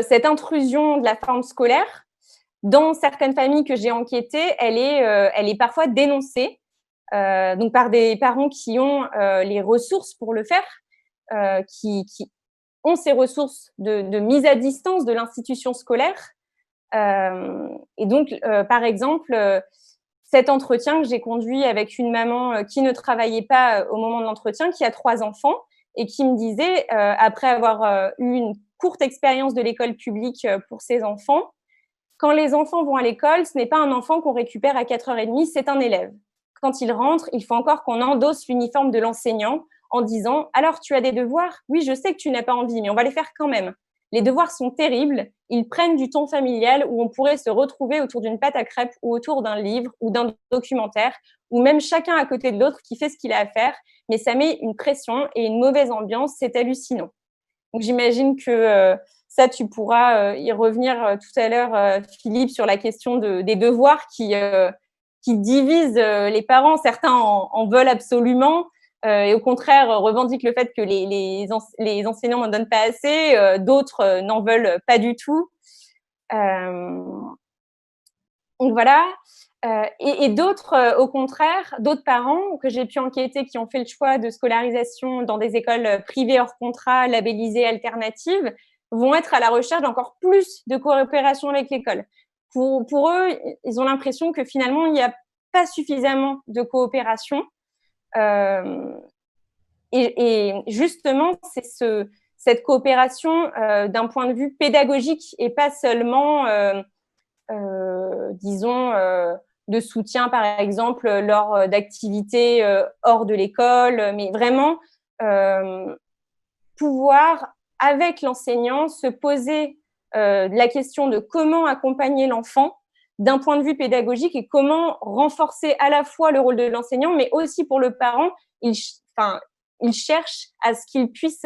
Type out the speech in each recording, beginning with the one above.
Cette intrusion de la forme scolaire, dans certaines familles que j'ai enquêtées, elle est parfois dénoncée, donc par des parents qui ont les ressources pour le faire, qui ont ces ressources de mise à distance de l'institution scolaire. Et donc, par exemple, cet entretien que j'ai conduit avec une maman qui ne travaillait pas au moment de l'entretien, qui a 3 enfants et qui me disait, après avoir eu une courte expérience de l'école publique pour ses enfants, quand les enfants vont à l'école, ce n'est pas un enfant qu'on récupère à 4h30, c'est un élève. Quand il rentre, il faut encore qu'on endosse l'uniforme de l'enseignant en disant « Alors, tu as des devoirs ? Oui, je sais que tu n'as pas envie, mais on va les faire quand même. » Les devoirs sont terribles, ils prennent du ton familial où on pourrait se retrouver autour d'une pâte à crêpes ou autour d'un livre ou d'un documentaire, ou même chacun à côté de l'autre qui fait ce qu'il a à faire, mais ça met une pression et une mauvaise ambiance, c'est hallucinant. Donc j'imagine que ça, tu pourras y revenir tout à l'heure, Philippe, sur la question des devoirs qui divisent les parents. Certains en veulent absolument et au contraire revendiquent le fait que les enseignants n'en donnent pas assez. D'autres n'en veulent pas du tout. Donc voilà. Et d'autres, au contraire, d'autres parents que j'ai pu enquêter qui ont fait le choix de scolarisation dans des écoles privées hors contrat, labellisées alternatives, vont être à la recherche d'encore plus de coopération avec l'école. Pour eux, ils ont l'impression que finalement, il n'y a pas suffisamment de coopération. Et justement, c'est cette coopération d'un point de vue pédagogique et pas seulement, disons, de soutien, par exemple, lors d'activités hors de l'école, mais vraiment pouvoir, avec l'enseignant, se poser la question de comment accompagner l'enfant d'un point de vue pédagogique et comment renforcer à la fois le rôle de l'enseignant, mais aussi pour le parent, il cherche à ce qu'il puisse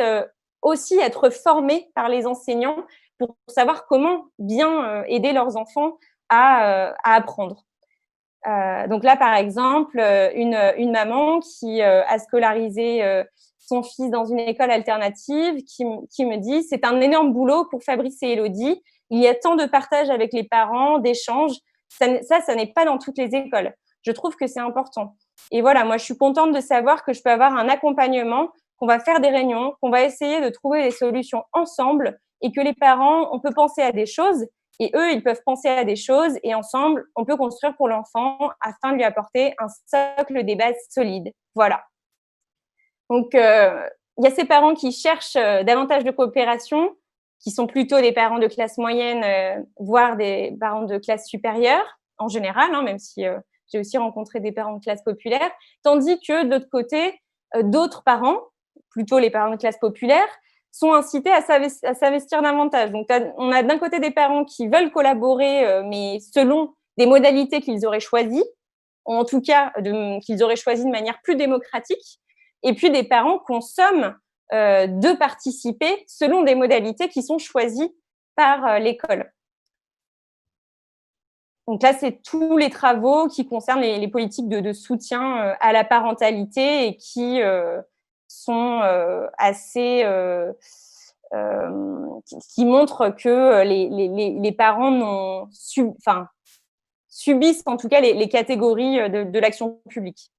aussi être formé par les enseignants pour savoir comment bien aider leurs enfants à apprendre. Donc là, par exemple, une maman qui a scolarisé son fils dans une école alternative qui me dit « C'est un énorme boulot pour Fabrice et Élodie. Il y a tant de partage avec les parents, d'échanges. Ça n'est pas dans toutes les écoles. Je trouve que c'est important. » Et voilà, moi, je suis contente de savoir que je peux avoir un accompagnement, qu'on va faire des réunions, qu'on va essayer de trouver des solutions ensemble et que les parents, on peut penser à des choses et eux, ils peuvent penser à des choses et ensemble, on peut construire pour l'enfant afin de lui apporter un socle, des bases solides. Voilà. Donc, il y a ces parents qui cherchent davantage de coopération, qui sont plutôt des parents de classe moyenne, voire des parents de classe supérieure, en général, même si j'ai aussi rencontré des parents de classe populaire, tandis que de l'autre côté, d'autres parents, plutôt les parents de classe populaire, sont incités à s'investir davantage. Donc, on a d'un côté des parents qui veulent collaborer, mais selon des modalités qu'ils auraient choisies, ou en tout cas qu'ils auraient choisies de manière plus démocratique, et puis des parents consomment de participer selon des modalités qui sont choisies par l'école. Donc là, c'est tous les travaux qui concernent les politiques de soutien à la parentalité et qui sont assez… qui montrent que les parents subissent en tout cas les catégories de l'action publique.